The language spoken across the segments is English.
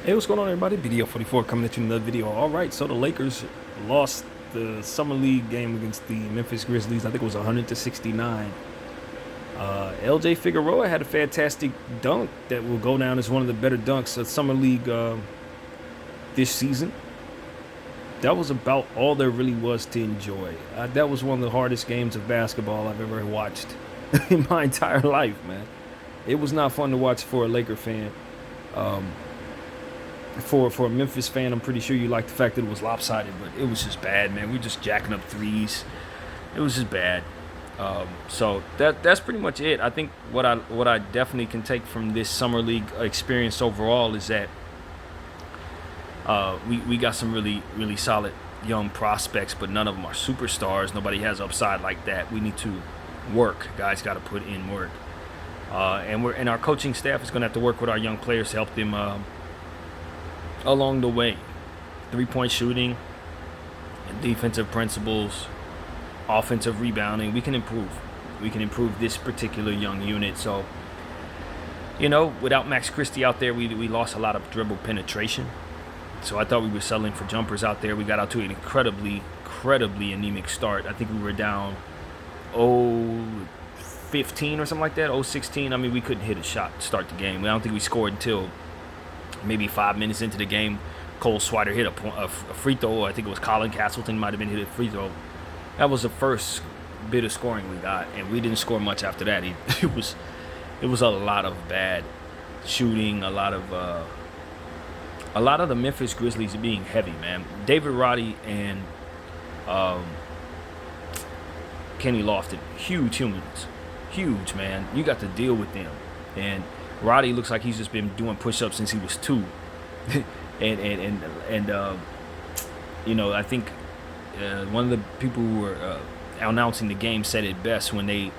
Hey, what's going on, everybody? BDO44 coming at you in another video. All right, so the Lakers lost the summer league game against the Memphis Grizzlies. I think it was 100-69. LJ Figueroa had a fantastic dunk that will go down as one of the better dunks of summer league this season. That was about all there really was to enjoy. That was one of the hardest games of basketball I've ever watched in my entire life, man. It was not fun to watch for a Laker fan. For a Memphis fan, I'm pretty sure you like the fact that it was lopsided, but it was just bad, man. We were just jacking up threes. It was just bad. So that's pretty much it. I think what I definitely can take from this summer league experience overall is that we got some really solid young prospects, but none of them are superstars. Nobody has upside like that. We need to work. Guys got to put in work, and our coaching staff is going to have to work with our young players to help them along the way. 3-point shooting, defensive principles, offensive rebounding. We can improve this particular young unit. So, without Max Christie out there, we lost a lot of dribble penetration. So I thought we were settling for jumpers out there. We got out to an incredibly anemic start. I think we were down 0-15 or something like that, 0-16. I mean, we couldn't hit a shot to start the game. I don't think we scored until maybe 5 minutes into the game. Cole Swider hit a free throw. I think it was Colin Castleton might have been hit a free throw. That was the first bit of scoring we got, and we didn't score much after that. It was a lot of bad shooting, a lot of the Memphis Grizzlies being heavy, man. David Roddy and Kenny Lofton, huge humans, huge, man. You got to deal with them, and Roddy looks like he's just been doing push-ups since he was 2. and I think one of the people who were announcing the game said it best when they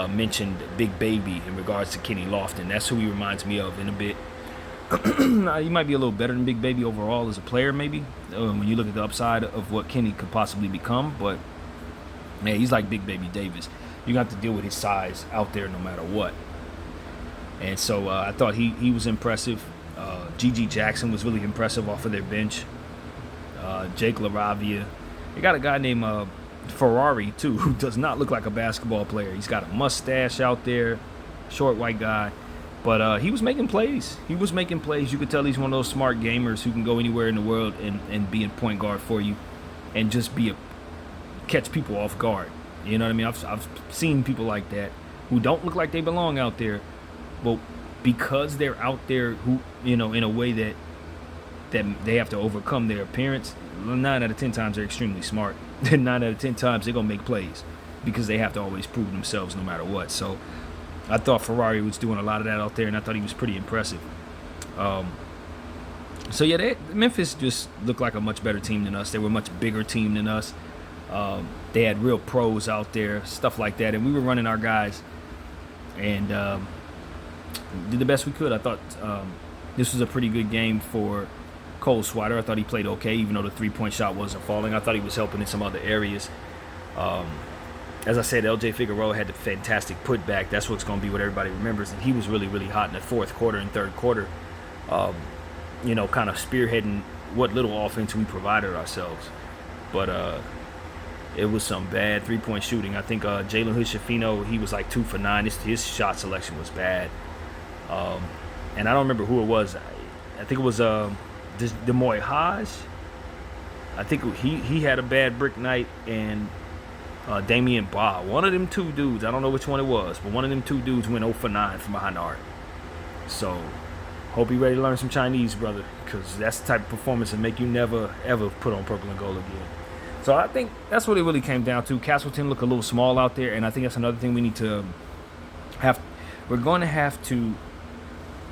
mentioned Big Baby in regards to Kenny Lofton. That's who he reminds me of in a bit. He might be a little better than Big Baby overall as a player, maybe, when you look at the upside of what Kenny could possibly become. But, man, he's like Big Baby Davis. You got to deal with his size out there no matter what. And so I thought he was impressive. G.G. Jackson was really impressive off of their bench. Jake LaRavia. They got a guy named Ferrari, too, who does not look like a basketball player. He's got a mustache out there, short white guy. But he was making plays. You could tell he's one of those smart gamers who can go anywhere in the world and be a point guard for you and just catch people off guard. You know what I mean? I've seen people like that who don't look like they belong out there. Well, because they're out there, in a way that they have to overcome their appearance, 9 out of 10 times they're extremely smart. 9 out of 10 times they're going to make plays because they have to always prove themselves no matter what. So I thought Ferrari was doing a lot of that out there, and I thought he was pretty impressive. Memphis just looked like a much better team than us. They were a much bigger team than us. They had real pros out there, stuff like that, and we were running our guys and did the best we could. I thought this was a pretty good game for Cole Swider. I thought he played okay, even though the 3-point shot wasn't falling. I thought he was helping in some other areas. As I said, LJ Figueroa had the fantastic putback. That's what's going to be what everybody remembers. And he was really hot in the fourth quarter and third quarter, kind of spearheading what little offense we provided ourselves. But it was some bad 3-point shooting. I think Jalen Hood-Schifino, he was like 2 for 9. His shot selection was bad. And I don't remember who it was. I think it was Demoy Hodge. I think he had a bad brick night, and Damian Baugh. One of them two dudes, I don't know which one it was, but one of them two dudes went 0 for 9 from behind the arc. So, hope you're ready to learn some Chinese, brother, because that's the type of performance that make you never, ever put on purple and gold again. So I think that's what it really came down to. Castleton looked a little small out there, and I think that's another thing we need to have. We're going to have to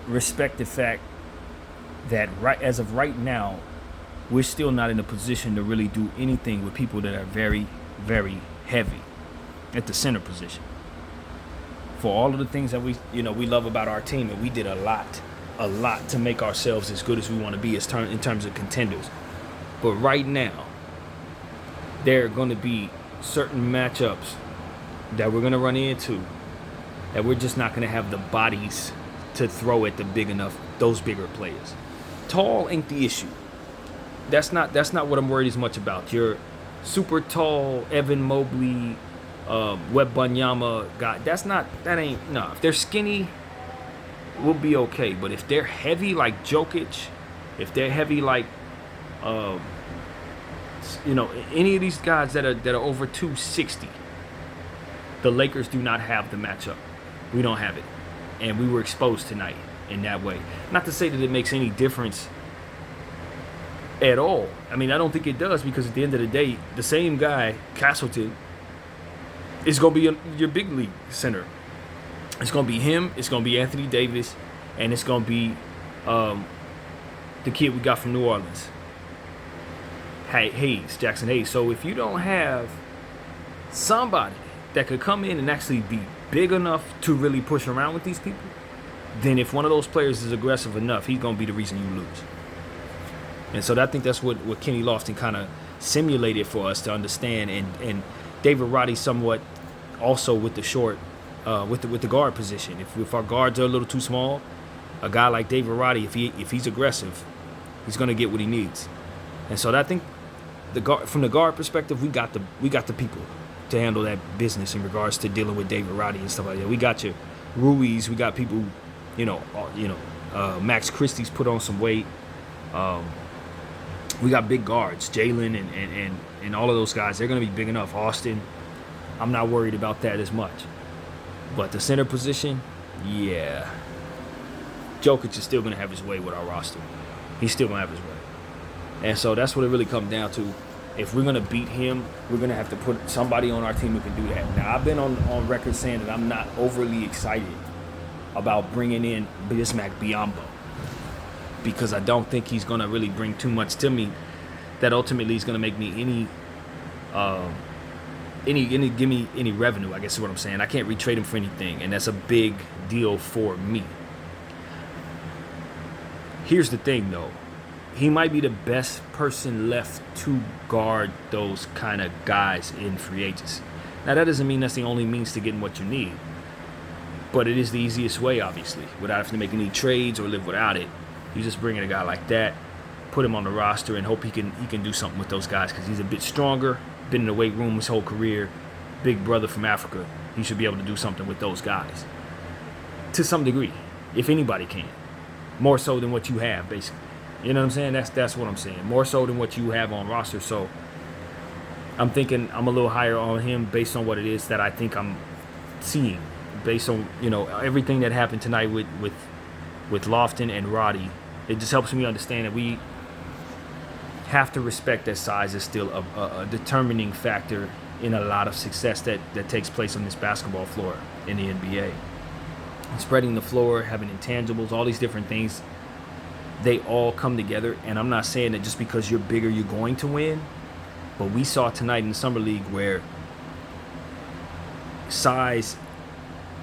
respect the fact that as of right now, we're still not in a position to really do anything with people that are very heavy at the center position. For all of the things that we love about our team, and we did a lot to make ourselves as good as we want to be in terms of contenders. But right now, there are going to be certain matchups that we're going to run into that we're just not going to have the bodies to throw at those bigger players. tall ain't the issue. That's not what I'm worried as much about. You're super tall, Evan Mobley, Wembanyama guy. That ain't no. If they're skinny, we'll be okay. But if they're heavy like Jokic, if they're heavy like any of these guys that are over 260, the Lakers do not have the matchup. We don't have it, and we were exposed tonight in that way. Not to say that it makes any difference at all. I mean, I don't think it does, because at the end of the day, the same guy, Castleton, is going to be your big league center. It's going to be him, it's going to be Anthony Davis, and it's going to be the kid we got from New Orleans, Jackson Hayes. So if you don't have somebody that could come in and actually be big enough to really push around with these people, then if one of those players is aggressive enough, he's going to be the reason you lose. And so I think that's what Kenny Lofton kind of simulated for us to understand. And David Roddy somewhat also with the short, with the guard position. If our guards are a little too small, a guy like David Roddy, if he's aggressive, he's going to get what he needs. And so I think from the guard perspective, we got the people to handle that business in regards to dealing with David Roddy and stuff like that. We got your Ruiz, we got people, Max Christie's put on some weight. We got big guards, Jalen and all of those guys. They're going to be big enough. Austin, I'm not worried about that as much. But the center position, yeah. Jokic is still going to have his way with our roster. He's still going to have his way. And so that's what it really comes down to. If we're going to beat him, we're going to have to put somebody on our team who can do that. Now, I've been on record saying that I'm not overly excited about bringing in Bismack Biyombo, because I don't think he's going to really bring too much to me that ultimately is going to make me give me any revenue, I guess is what I'm saying. I can't retrade him for anything, and that's a big deal for me. Here's the thing, though. He might be the best person left to guard those kind of guys in free agency. Now, that doesn't mean that's the only means to getting what you need, but it is the easiest way, obviously, without having to make any trades or live without it. You just bring in a guy like that, put him on the roster, and hope he can do something with those guys, because he's a bit stronger, been in the weight room his whole career, big brother from Africa. He should be able to do something with those guys to some degree, if anybody can. More so than what you have, basically. You know what I'm saying? That's what I'm saying. More so than what you have on roster. So I'm thinking I'm a little higher on him based on what it is that I think I'm seeing, based on everything that happened tonight with Lofton and Roddy. It just helps me understand that we have to respect that size is still a determining factor in a lot of success that takes place on this basketball floor in the NBA. Spreading the floor, having intangibles, all these different things, they all come together. And I'm not saying that just because you're bigger, you're going to win. But we saw tonight in the Summer League where size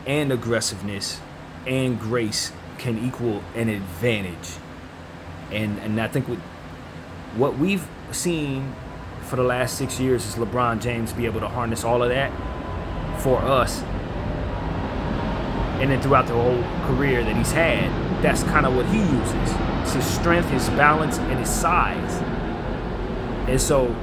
and aggressiveness and grace can equal an advantage. And I think with what we've seen for the last 6 years is LeBron James be able to harness all of that for us. And then throughout the whole career that he's had, that's kind of what he uses. It's his strength, his balance, and his size. And so,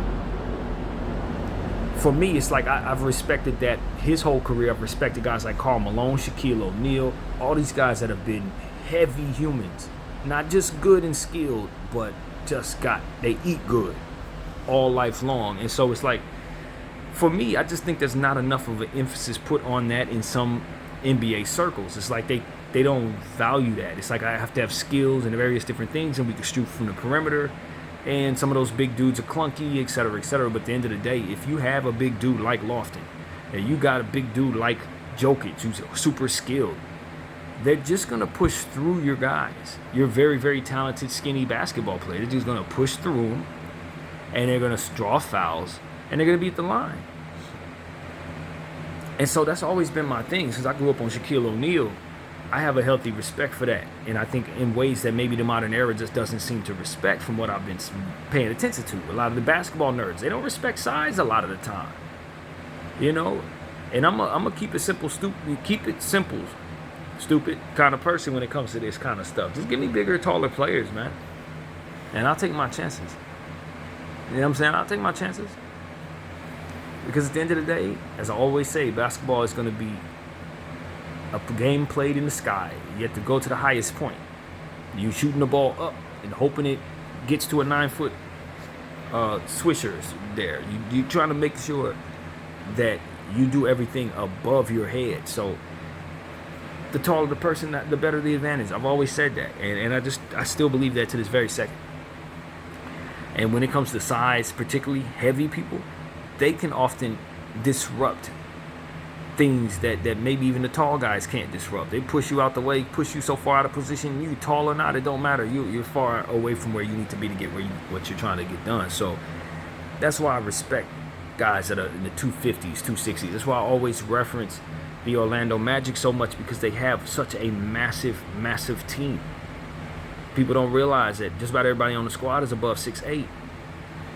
for me, it's like I've respected that his whole career. I've respected guys like Karl Malone, Shaquille O'Neal, all these guys that have been heavy humans. Not just good and skilled, but they eat good all life long. And so it's like, for me, I just think there's not enough of an emphasis put on that in some NBA circles. It's like they don't value that. It's like I have to have skills and various different things, and we can shoot from the perimeter, and some of those big dudes are clunky, et cetera, et cetera. But at the end of the day, if you have a big dude like Lofton, and you got a big dude like Jokic, who's super skilled, they're just going to push through your guys. You're very, very talented, skinny basketball player. They're just going to push through them, and they're going to draw fouls, and they're going to beat the line. And so that's always been my thing. Since I grew up on Shaquille O'Neal, I have a healthy respect for that. And I think in ways that maybe the modern era just doesn't seem to respect from what I've been paying attention to. A lot of the basketball nerds, they don't respect size a lot of the time. And I'm a keep it simple, stupid kind of person when it comes to this kind of stuff. Just give me bigger, taller players, man. And I'll take my chances. You know what I'm saying? I'll take my chances. Because at the end of the day, as I always say, basketball is going to be a game played in the sky. You have to go to the highest point. You shooting the ball up and hoping it gets to a 9-foot swishers there. You trying to make sure that you do everything above your head. So the taller the person, the better the advantage. I've always said that, and I still believe that to this very second. And when it comes to size, particularly heavy people, they can often disrupt things that maybe even the tall guys can't disrupt. They push you out the way, push you so far out of position. You tall or not, it don't matter. You're far away from where you need to be to get what you're trying to get done. So that's why I respect guys that are in the 250s, 260s. That's why I always reference the Orlando Magic so much, because they have such a massive, massive team. People don't realize that just about everybody on the squad is above 6'8".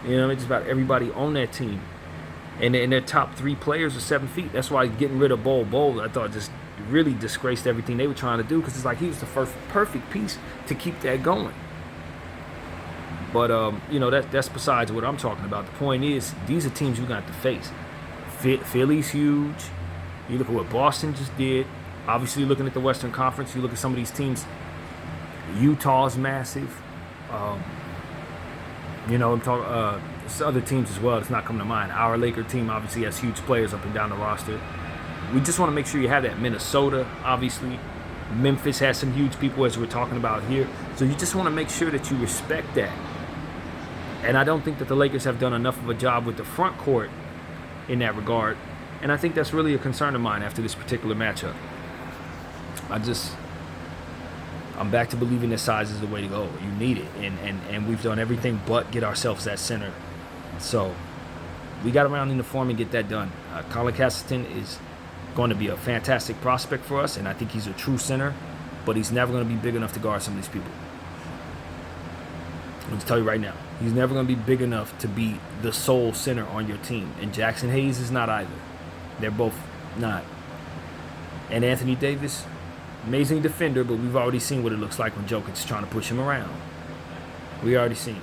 You know what I mean? Just about everybody on that team. And their top 3 players are 7 feet. That's why getting rid of Bol, I thought, just really disgraced everything they were trying to do, because it's like he was the first perfect piece to keep that going. But, that's besides what I'm talking about. The point is, these are teams you're going to have to face. Philly's huge. You look at what Boston just did. Obviously, looking at the Western Conference, you look at some of these teams. Utah's massive. I'm talking other teams as well. It's not coming to mind. Our Laker team obviously has huge players up and down the roster. We just want to make sure you have that. Minnesota, obviously. Memphis has some huge people, as we're talking about here. So you just want to make sure that you respect that. And I don't think that the Lakers have done enough of a job with the front court in that regard. And I think that's really a concern of mine after this particular matchup. I'm back to believing that size is the way to go. You need it. And we've done everything but get ourselves that center. So we got around in the form and get that done. Colin Castleton is going to be a fantastic prospect for us, and I think he's a true center, but he's never going to be big enough to guard some of these people. I'll just tell you right now, he's never going to be big enough to be the sole center on your team. And Jackson Hayes is not either. They're both not. And Anthony Davis, amazing defender, but we've already seen what it looks like when Jokic's trying to push him around. We already seen.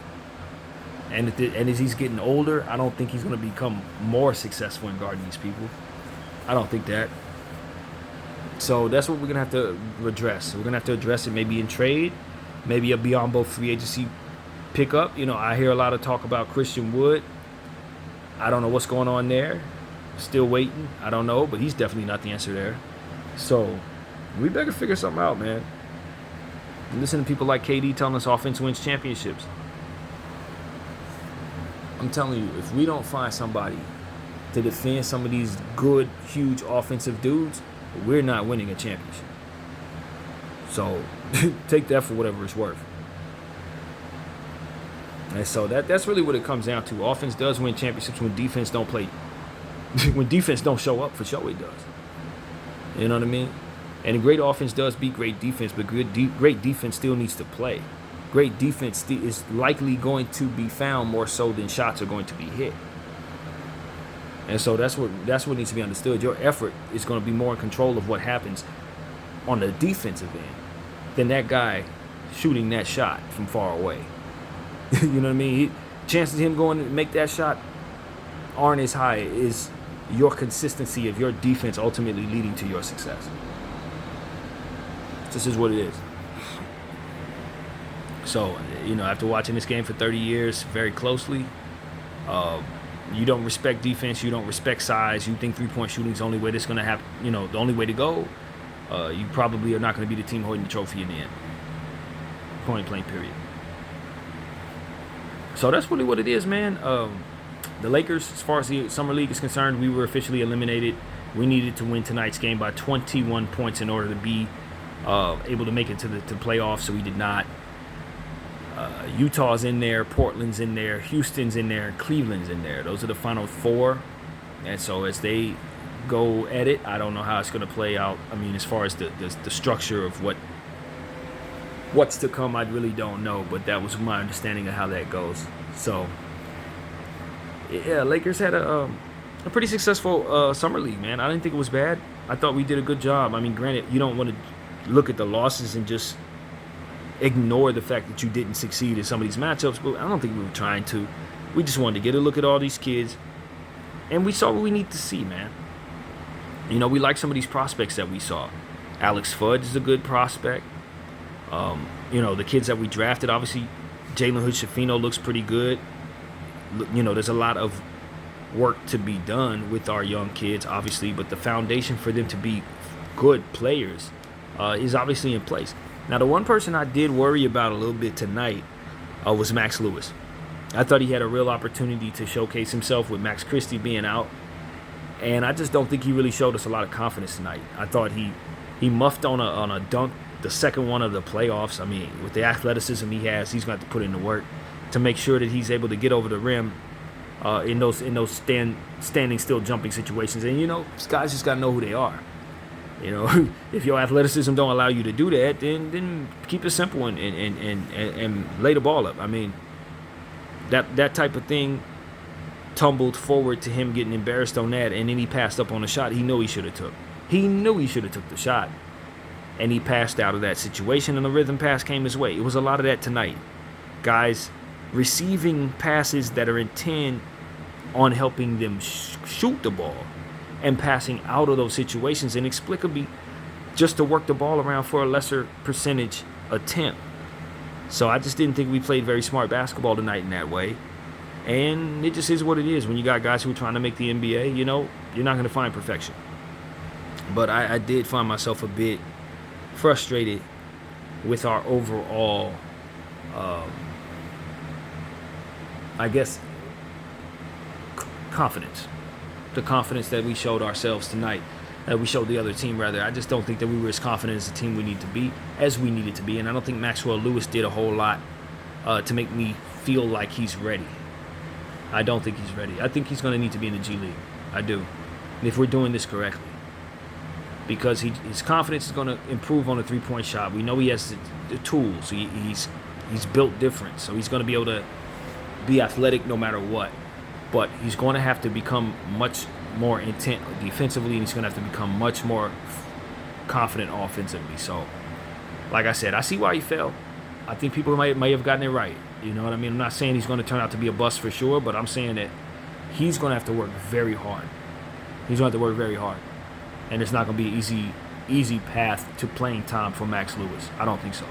And as he's getting older, I don't think he's going to become more successful in guarding these people. I don't think that. So that's what we're going to have to address. We're going to have to address it maybe in trade, maybe a Biyombo free agency pickup. I hear a lot of talk about Christian Wood. I don't know what's going on there. Still waiting. I don't know, but he's definitely not the answer there. So we better figure something out, man. Listen to people like KD telling us offense wins championships. I'm telling you, if we don't find somebody to defend some of these good, huge offensive dudes, we're not winning a championship. So take that for whatever it's worth. And so that's really what it comes down to. Offense does win championships when defense don't play. When defense don't show up, for sure it does. You know what I mean? And great offense does beat great defense, but great defense still needs to play. Great defense is likely going to be found more so than shots are going to be hit. And so that's what needs to be understood. Your effort is going to be more in control of what happens on the defensive end than that guy shooting that shot from far away. You know what I mean? Chances of him going to make that shot aren't as high as your consistency of your defense ultimately leading to your success. This is what it is. So, after watching this game for 30 years very closely, you don't respect defense, you don't respect size, you think three-point shooting is the only way that's going to happen, the only way to go, you probably are not going to be the team holding the trophy in the end. Point blank, period. So that's really what it is, man. The Lakers, as far as the Summer League is concerned, we were officially eliminated. We needed to win tonight's game by 21 points in order to be able to make it to the playoffs, so we did not. Utah's in there, Portland's in there, Houston's in there, and Cleveland's in there. Those are the final 4. And so as they go at it, I don't know how it's going to play out. I mean, as far as the structure of what's to come, I really don't know. But that was my understanding of how that goes. So, yeah, Lakers had a pretty successful summer league, man. I didn't think it was bad. I thought we did a good job. I mean, granted, you don't want to look at the losses and just ignore the fact that you didn't succeed in some of these matchups, but I don't think we were trying to. We just wanted to get a look at all these kids, and we saw what we need to see, man. You know, we like some of these prospects that we saw. Alex Fudge is a good prospect. You know, the kids that we drafted, obviously, Jalen Hood-Schifino looks pretty good. You know, there's a lot of work to be done with our young kids, obviously, but the foundation for them to be good players is obviously in place. Now, the one person I did worry about a little bit tonight was Max Lewis. I thought he had a real opportunity to showcase himself with Max Christie being out, and I just don't think he really showed us a lot of confidence tonight. I thought he muffed on a dunk, the second one of the playoffs. I mean, with the athleticism he has, he's going to have to put in the work to make sure that he's able to get over the rim in those standing still jumping situations. And, you know, guys just got to know who they are. You know, if your athleticism don't allow you to do that, then keep it simple and lay the ball up. I mean, that type of thing tumbled forward to him getting embarrassed on that, and then he passed up on a shot he knew he should have took. He knew he should have took the shot, and he passed out of that situation, and the rhythm pass came his way. It was a lot of that tonight. Guys receiving passes that are intent on helping them shoot the ball and passing out of those situations inexplicably just to work the ball around for a lesser percentage attempt. So I just didn't think we played very smart basketball tonight in that way. And it just is what it is. When you got guys who are trying to make the NBA, you know, you're not going to find perfection. But I did find myself a bit frustrated with our overall, I guess, confidence. The confidence that we showed ourselves tonight, that we showed the other team, rather. I just don't think that we were as confident as the team we need to be, as we needed to be. And I don't think Maxwell Lewis did a whole lot to make me feel like he's ready. I don't think he's ready. I think he's going to need to be in the G League. I do. If we're doing this correctly. Because his confidence is going to improve on the three-point shot. We know he has the tools. He's built different. So he's going to be able to be athletic no matter what. But he's going to have to become much more intent defensively, and he's going to have to become much more confident offensively. So, like I said, I see why he fell. I think people may have gotten it right. You know what I mean? I'm not saying he's going to turn out to be a bust for sure, but I'm saying that he's going to have to work very hard. He's going to have to work very hard. And it's not going to be an easy path to playing time for Max Lewis. I don't think so.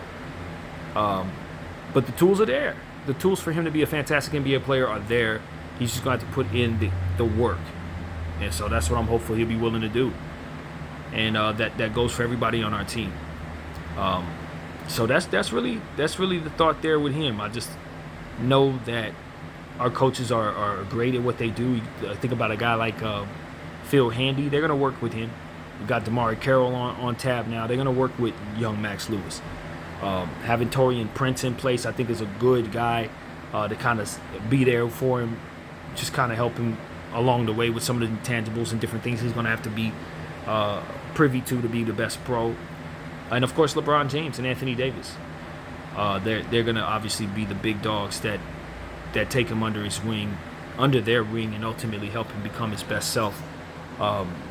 But the tools are there. The tools for him to be a fantastic NBA player are there. He's just going to have to put in the work. And so that's what I'm hopeful he'll be willing to do. And that goes for everybody on our team. So that's really the thought there with him. I just know that our coaches are great at what they do. Think about a guy like Phil Handy. They're going to work with him. We got Damari Carroll on tab now. They're going to work with young Max Lewis. Having Taurean Prince in place, I think, is a good guy to kind of be there for him, just kind of help him along the way with some of the intangibles and different things he's going to have to be privy to be the best pro. And, of course, LeBron James and Anthony Davis. They're going to obviously be the big dogs that take him under their wing, and ultimately help him become his best self.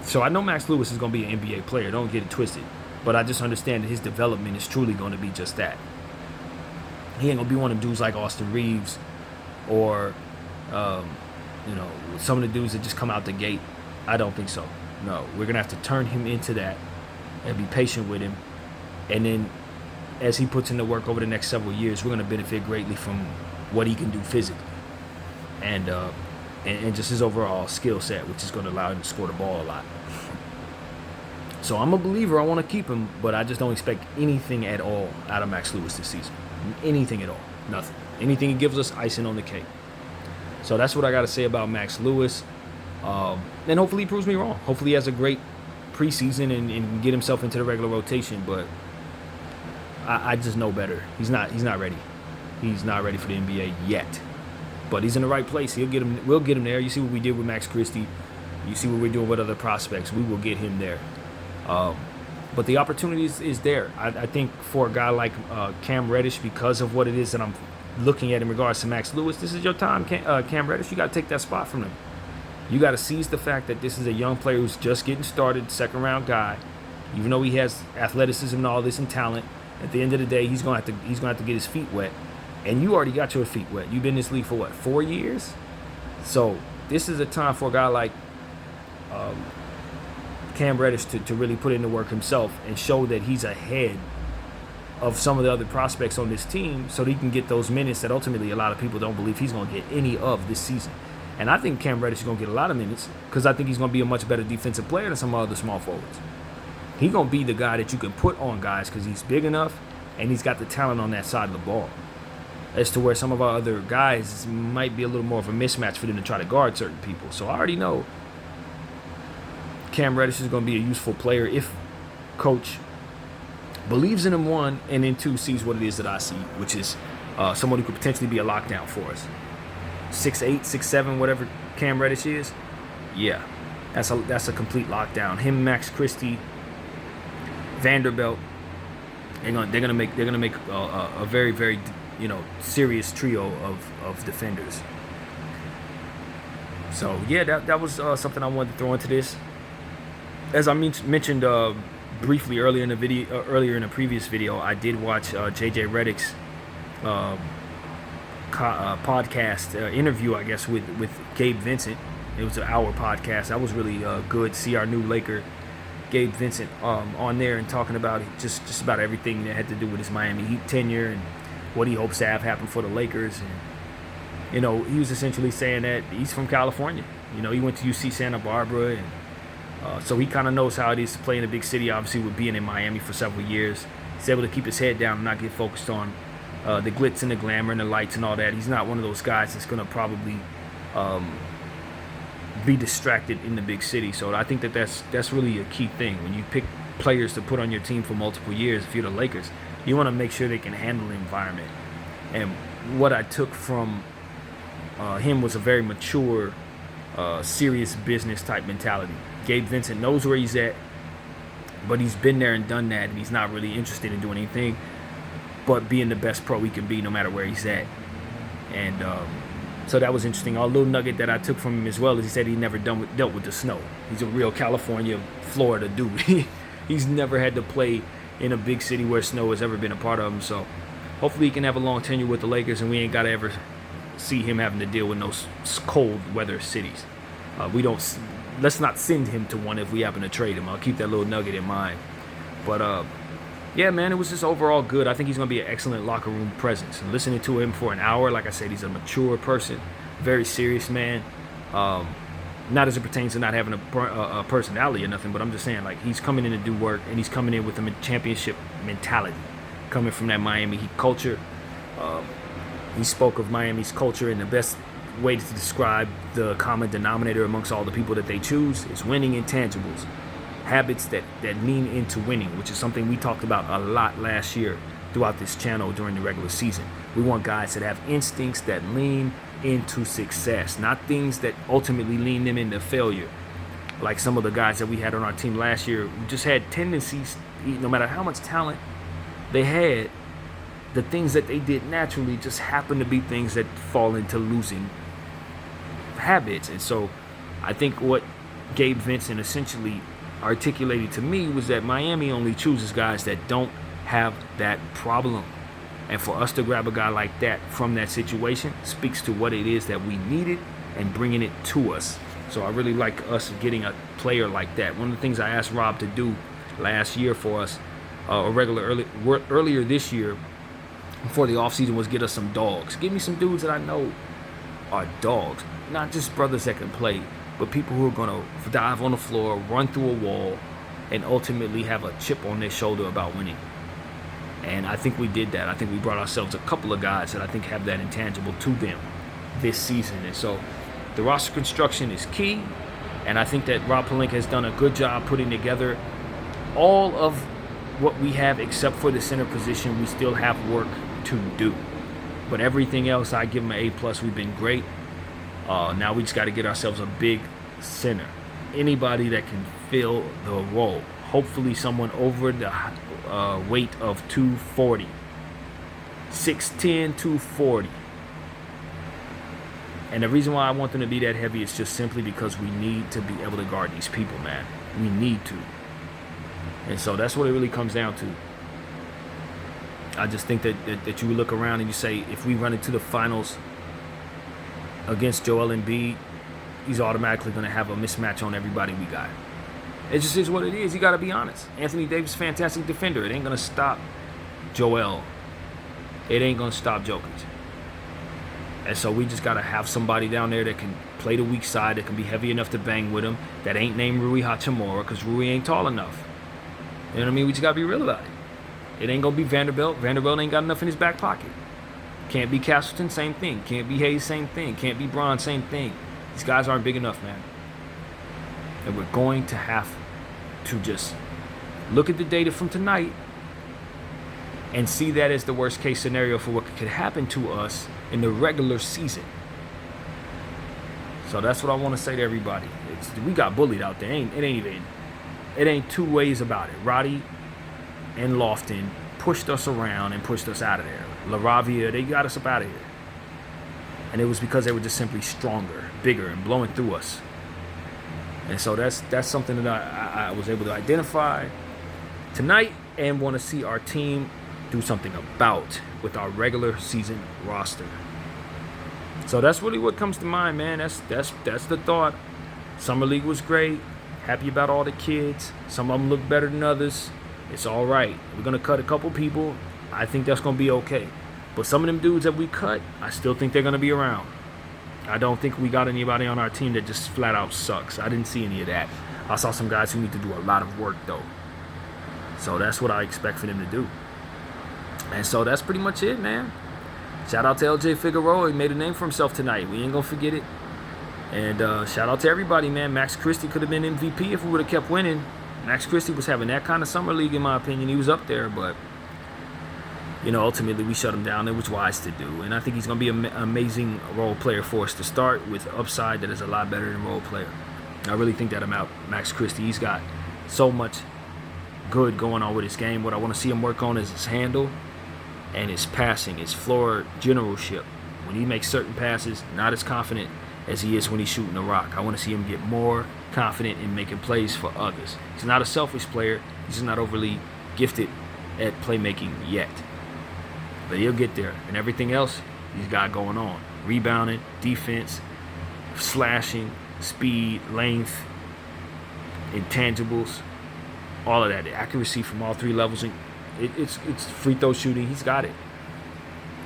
So I know Max Lewis is going to be an NBA player. Don't get it twisted. But I just understand that his development is truly going to be just that. He ain't going to be one of them dudes like Austin Reeves or, some of the dudes that just come out the gate. I don't think so. No, we're going to have to turn him into that and be patient with him. And then as he puts in the work over the next several years, we're going to benefit greatly from what he can do physically. And just his overall skill set, which is going to allow him to score the ball a lot. So I'm a believer. I want to keep him, but I just don't expect anything at all out of Max Lewis this season. Anything at all. Nothing. Anything he gives us, icing on the cake. So that's what I got to say about Max Lewis. And hopefully he proves me wrong. Hopefully he has a great preseason and get himself into the regular rotation. But I just know better. He's not ready. He's not ready for the NBA yet. But he's in the right place. We'll get him there. You see what we did with Max Christie. You see what we're doing with other prospects. We will get him there. But the opportunity is there. I think for a guy like Cam Reddish, because of what it is that I'm looking at in regards to Max Lewis, this is your time, Cam Reddish. You got to take that spot from him. You got to seize the fact that this is a young player who's just getting started, second-round guy. Even though he has athleticism and all this and talent, At the end of the day, he's gonna have to get his feet wet, and you already got your feet wet. You've been in this league for what, 4 years? So this is a time for a guy like Cam Reddish to really put in the work himself and show that he's ahead of some of the other prospects on this team, so that he can get those minutes that ultimately a lot of people don't believe he's going to get any of this season. And I think Cam Reddish is going to get a lot of minutes because I think he's going to be a much better defensive player than some other small forwards. He's going to be the guy that you can put on guys because he's big enough and he's got the talent on that side of the ball. As to where some of our other guys might be a little more of a mismatch for them to try to guard certain people. So I already know Cam Reddish is going to be a useful player if Coach believes in him, one, and then two, sees what it is that I see, which is someone who could potentially be a lockdown for us. 6'8", 6'7", whatever Cam Reddish is, yeah, that's a complete lockdown. Him, Max Christie, Vanderbilt, they're gonna make a very, very, serious trio of defenders. So yeah, that was something I wanted to throw into this. As I mentioned briefly earlier in the previous video, I did watch JJ Redick's podcast interview, I guess, with Gabe Vincent. It was an hour podcast. That was really good. See our new Laker, Gabe Vincent, on there and talking about just about everything that had to do with his Miami Heat tenure and what he hopes to have happen for the Lakers. And he was essentially saying that he's from California. He went to UC Santa Barbara, and so he kind of knows how it is to play in a big city, obviously, with being in Miami for several years. He's able to keep his head down and not get focused on the glitz and the glamour and the lights and all that. He's not one of those guys that's going to probably be distracted in the big city. So I think that's really a key thing. When you pick players to put on your team for multiple years, if you're the Lakers, you want to make sure they can handle the environment. And what I took from him was a very mature, serious business type mentality. Gabe Vincent knows where he's at, but he's been there and done that, and he's not really interested in doing anything but being the best pro he can be no matter where he's at. And so that was interesting. A little nugget that I took from him as well is he said he never dealt with the snow. He's a real California, Florida dude. He's never had to play in a big city where snow has ever been a part of him. So hopefully he can have a long tenure with the Lakers, and we ain't got to ever see him having to deal with those cold weather cities. Let's not send him to one if we happen to trade him. I'll keep that little nugget in mind. But yeah, man, it was just overall good. I think he's going to be an excellent locker room presence. And listening to him for an hour, like I said, he's a mature person, very serious man. Not as it pertains to not having a personality or nothing, but I'm just saying, like, he's coming in to do work, and he's coming in with a championship mentality, coming from that Miami Heat culture. He spoke of Miami's culture, and the best way to describe the common denominator amongst all the people that they choose is winning intangibles. Habits that lean into winning, which is something we talked about a lot last year throughout this channel during the regular season. We want guys that have instincts that lean into success, not things that ultimately lean them into failure. Like some of the guys that we had on our team last year who just had tendencies, no matter how much talent they had, the things that they did naturally just happen to be things that fall into losing habits. And so I think what Gabe Vincent essentially articulated to me was that Miami only chooses guys that don't have that problem. And for us to grab a guy like that from that situation speaks to what it is that we needed and bringing it to us. So I really like us getting a player like that. One of the things I asked Rob to do last year for us, earlier this year, before the offseason, was get us some dogs. Give me some dudes that I know are dogs. Not just brothers that can play, but people who are going to dive on the floor, run through a wall, and ultimately have a chip on their shoulder about winning. And I think we did that. I think we brought ourselves a couple of guys that I think have that intangible to them this season. And so the roster construction is key, and I think that Rob Pelinka has done a good job putting together all of what we have except for the center position. We still have work to do. But everything else, I give him an A+. We've been great. Now we just got to get ourselves a big center. Anybody that can fill the role. Hopefully someone over the weight of 240. 6'10", 240. And the reason why I want them to be that heavy is just simply because we need to be able to guard these people, man. We need to. And so that's what it really comes down to. I just think that you look around and you say, if we run into the finals against Joel Embiid, he's automatically going to have a mismatch on everybody we got. It just is what it is. You got to be honest. Anthony Davis, fantastic defender. It ain't going to stop Joel. It ain't going to stop Jokic. And so we just got to have somebody down there that can play the weak side, that can be heavy enough to bang with him, that ain't named Rui Hachimura, because Rui ain't tall enough. You know what I mean? We just got to be real about it. It ain't going to be Vanderbilt. Vanderbilt ain't got enough in his back pocket. Can't be Castleton, same thing. Can't be Hayes, same thing. Can't be Braun, same thing. These guys aren't big enough, man. And we're going to have to just look at the data from tonight and see that as the worst case scenario for what could happen to us in the regular season. So that's what I want to say to everybody. We got bullied out there. It ain't two ways about it. Roddy and Lofton pushed us around and pushed us out of there. LaRavia, they got us up out of here. And it was because they were just simply stronger, bigger, and blowing through us. And so that's something that I was able to identify tonight and want to see our team do something about with our regular season roster. So that's really what comes to mind, man. That's the thought. Summer League was great. Happy about all the kids. Some of them look better than others. It's all right. We're going to cut a couple people. I think that's going to be okay. But some of them dudes that we cut, I still think they're going to be around. I don't think we got anybody on our team that just flat out sucks. I didn't see any of that. I saw some guys who need to do a lot of work, though. So that's what I expect for them to do. And so that's pretty much it, man. Shout out to LJ Figueroa. He made a name for himself tonight. We ain't going to forget it. And shout out to everybody, man. Max Christie could have been MVP if we would have kept winning. Max Christie was having that kind of summer league, in my opinion. He was up there, but, you know, ultimately we shut him down. It was wise to do. And I think he's going to be an amazing role player for us to start with upside that is a lot better than role player. I really think that about Max Christie. He's got so much good going on with his game. What I want to see him work on is his handle and his passing, his floor generalship. When he makes certain passes, not as confident as he is when he's shooting the rock. I want to see him get more confident in making plays for others. He's not a selfish player. He's just not overly gifted at playmaking yet. But he'll get there. And everything else he's got going on. Rebounding, defense, slashing, speed, length, intangibles, all of that. The accuracy from all three levels. It's free throw shooting. He's got it.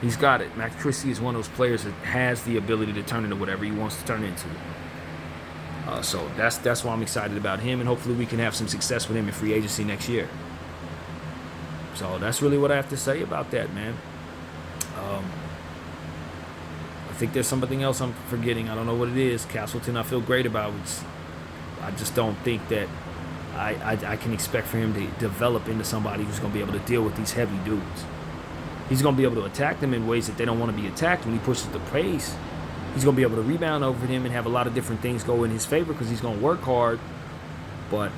He's got it. Max Christie is one of those players that has the ability to turn into whatever he wants to turn into. So that's why I'm excited about him, and hopefully we can have some success with him in free agency next year. So that's really what I have to say about that, man. I think there's something else I'm forgetting. I don't know what it is. Castleton I feel great about. I just don't think that I can expect for him to develop into somebody who's going to be able to deal with these heavy dudes. He's going to be able to attack them in ways that they don't want to be attacked when he pushes the pace. He's going to be able to rebound over them and have a lot of different things go in his favor because he's going to work hard. But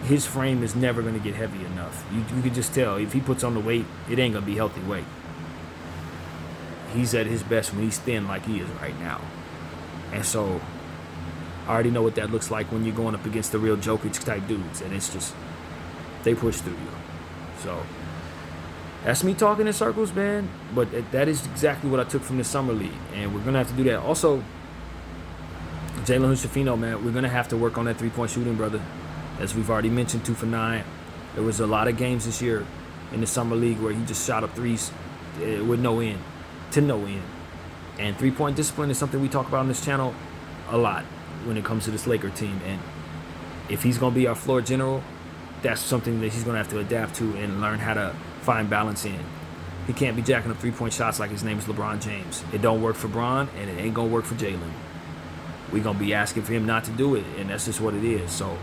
his frame is never going to get heavy enough. You can just tell if he puts on the weight, it ain't going to be healthy weight. He's at his best when he's thin like he is right now. And so I already know what that looks like when you're going up against the real Jokic type dudes. And it's just, they push through you. So that's me talking in circles, man. But that is exactly what I took from the summer league. And we're going to have to do that. Also, Jalen Hood-Schifino, man, we're going to have to work on that three-point shooting, brother. As we've already mentioned, 2 for 9. There was a lot of games this year in the summer league where he just shot up threes with no end, to no end. And three-point discipline is something we talk about on this channel a lot when it comes to this Laker team. And if he's going to be our floor general, that's something that he's going to have to adapt to and learn how to find balance in. He can't be jacking up three-point shots like his name is LeBron James. It don't work for Bron, and it ain't going to work for Jalen. We're going to be asking for him not to do it, and that's just what it is. So,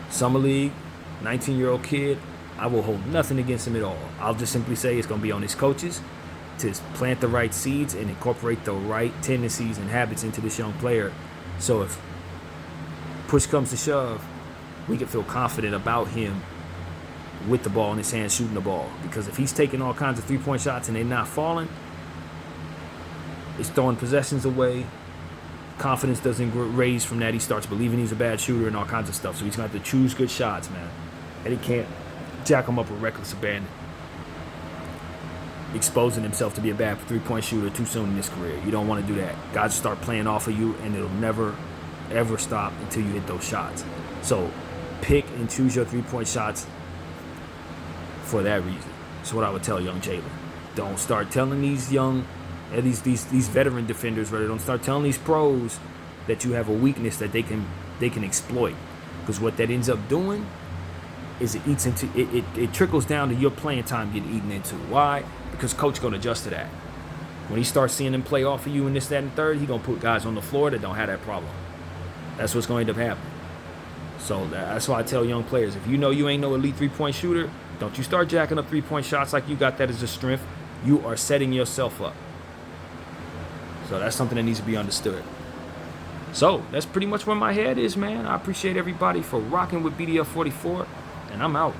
Summer League, 19-year-old kid, I will hold nothing against him at all. I'll just simply say it's going to be on his coaches to plant the right seeds and incorporate the right tendencies and habits into this young player. So if push comes to shove, we can feel confident about him with the ball in his hand shooting the ball. Because if he's taking all kinds of three-point shots and they're not falling, it's throwing possessions away. Confidence doesn't raise from that. He starts believing he's a bad shooter and all kinds of stuff. So he's going to have to choose good shots, man. And he can't jack them up with reckless abandon. exposing himself to be a bad three-point shooter too soon in his career. You don't want to do that. Guys start playing off of you, and it'll never, ever stop until you hit those shots. So pick and choose your three-point shots for that reason. That's what I would tell young Jalen. Don't start telling these young, these veteran defenders, right? Don't start telling these pros that you have a weakness that they can exploit. Because what that ends up doing is it eats into it trickles down to your playing time getting eaten into. Why? Because coach gonna adjust to that. When he starts seeing them play off of you and this, that, and third, he gonna put guys on the floor that don't have that problem. That's what's going to end up happening. So that's why I tell young players, if you know you ain't no elite three-point shooter, don't you start jacking up three-point shots like you got that as a strength. You are setting yourself up. So that's something that needs to be understood. So that's pretty much where my head is, man. I appreciate everybody for rocking with BDF 44, and I'm out.